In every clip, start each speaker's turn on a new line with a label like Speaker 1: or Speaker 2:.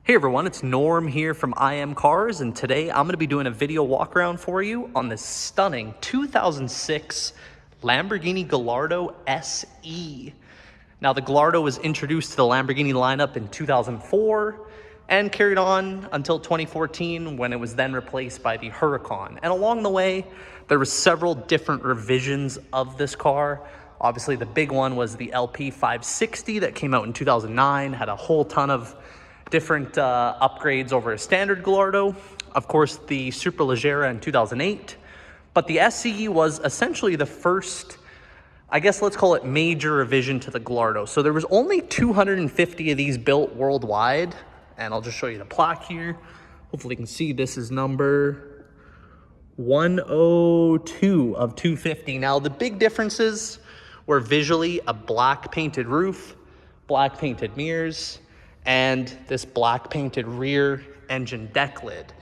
Speaker 1: Hey everyone, it's Norm here from IMCARS, and today I'm going to be doing a video walk around for you on this stunning 2006 Lamborghini Gallardo SE. Now the Gallardo was introduced to the Lamborghini lineup in 2004 and carried on until 2014 when it was then replaced by the Huracan. And along the way, there were several different revisions of this car. Obviously the big one was the LP 560 that came out in 2009, had a whole ton of different upgrades over a standard Gallardo. Of course, the Superleggera in 2008. But the SE was essentially the first, I guess let's call it major revision to the Gallardo. So there was only 250 of these built worldwide. And I'll just show you the plaque here. Hopefully you can see this is number 102 of 250. Now the big differences were visually a black painted roof, black painted mirrors, and this black painted rear engine deck lid.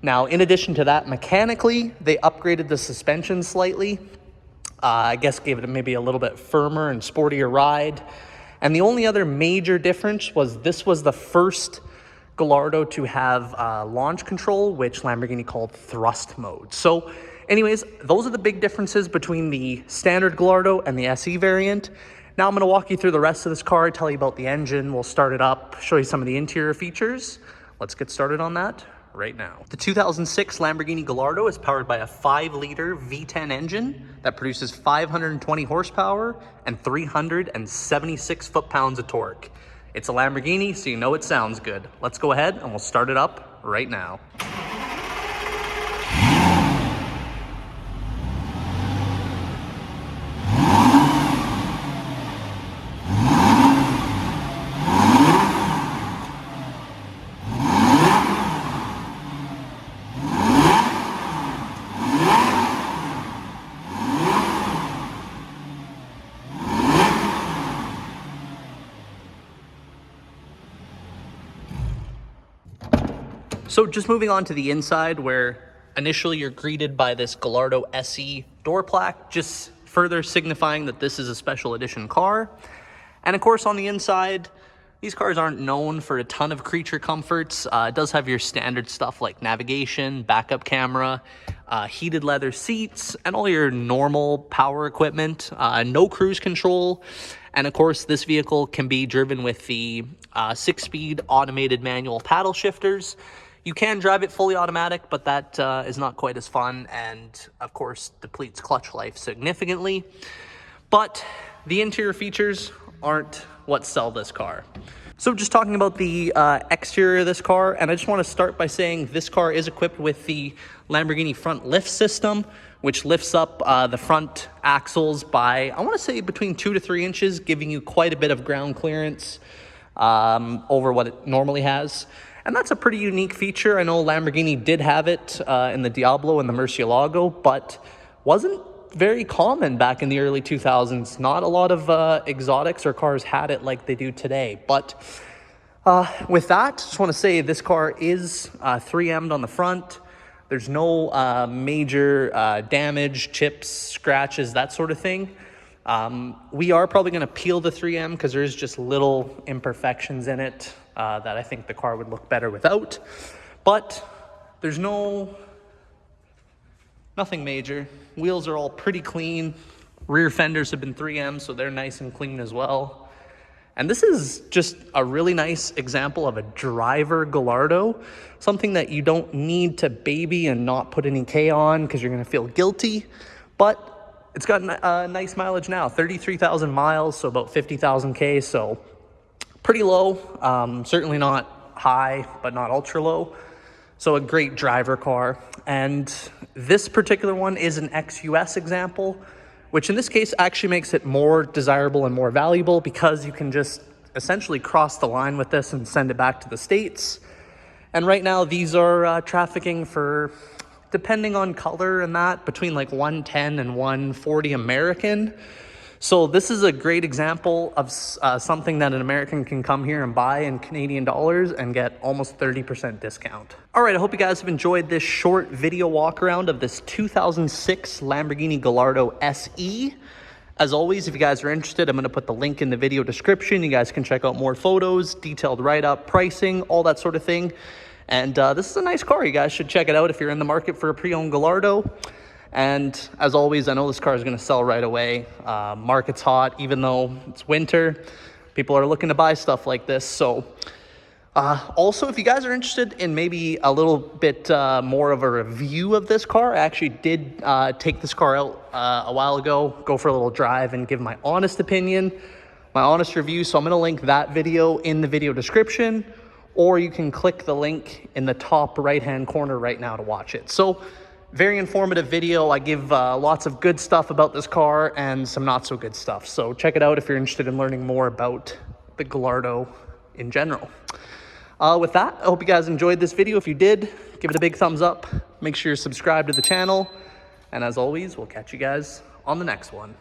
Speaker 1: Now, in addition to that, mechanically, they upgraded the suspension slightly. I guess gave it maybe a little bit firmer and sportier ride. And the only other major difference was this was the first Gallardo to have launch control, which Lamborghini called thrust mode. So anyways, those are the big differences between the standard Gallardo and the SE variant. Now I'm going to walk you through the rest of this car, tell you about the engine, we'll start it up, show you some of the interior features. Let's get started on that right now. The 2006 Lamborghini Gallardo is powered by a 5-liter V10 engine that produces 520 horsepower and 376 foot-pounds of torque. It's a Lamborghini, so you know it sounds good. Let's go ahead and we'll start it up right now. So just moving on to the inside, where initially you're greeted by this Gallardo SE door plaque, just further signifying that this is a special edition car. And of course on the inside, these cars aren't known for a ton of creature comforts. It does have your standard stuff like navigation, backup camera, heated leather seats, and all your normal power equipment, no cruise control. And of course, this vehicle can be driven with the 6-speed automated manual paddle shifters. You can drive it fully automatic, but that is not quite as fun and, of course, depletes clutch life significantly. But the interior features aren't what sell this car. So just talking about the exterior of this car, and I just want to start by saying this car is equipped with the Lamborghini front lift system, which lifts up the front axles by, I want to say, between 2 to 3 inches, giving you quite a bit of ground clearance over what it normally has. And that's a pretty unique feature. I know Lamborghini did have it in the Diablo and the Murcielago, but wasn't very common back in the early 2000s. Not a lot of exotics or cars had it like they do today. But with that, just want to say this car is 3M'd on the front. There's no major damage, chips, scratches, that sort of thing. We are probably going to peel the 3M because there's just little imperfections in it that I think the car would look better without. But there's nothing major. Wheels are all pretty clean. Rear fenders have been 3M, so they're nice and clean as well. And this is just a really nice example of a driver Gallardo, something that you don't need to baby and not put any K on because you're going to feel guilty. But it's got nice mileage now, 33,000 miles, so about 50,000 K, so pretty low. Certainly not high, but not ultra low. So a great driver car. And this particular one is an ex-US example, which in this case actually makes it more desirable and more valuable because you can just essentially cross the line with this and send it back to the States. And right now these are trafficking for, depending on color and that, between like 110 and 140 American. So this is a great example of something that an American can come here and buy in Canadian dollars and get almost 30% discount. All right, I hope you guys have enjoyed this short video walk around of this 2006 Lamborghini Gallardo SE. As always, if you guys are interested, I'm going to put the link in the video description. You guys can check out more photos, detailed write-up, pricing, all that sort of thing. And this is a nice car. You guys should check it out if you're in the market for a pre-owned Gallardo. And as always, I know this car is going to sell right away. Market's hot, even though it's winter. People are looking to buy stuff like this. So also, if you guys are interested in maybe a little bit more of a review of this car, I actually did take this car out a while ago, go for a little drive and give my honest opinion, my honest review. So I'm going to link that video in the video description, or you can click the link in the top right-hand corner right now to watch it. So very informative video. I give lots of good stuff about this car and some not so good stuff. So check it out if you're interested in learning more about the Gallardo in general. With that, I hope you guys enjoyed this video. If you did, give it a big thumbs up. Make sure you're subscribed to the channel. And as always, we'll catch you guys on the next one.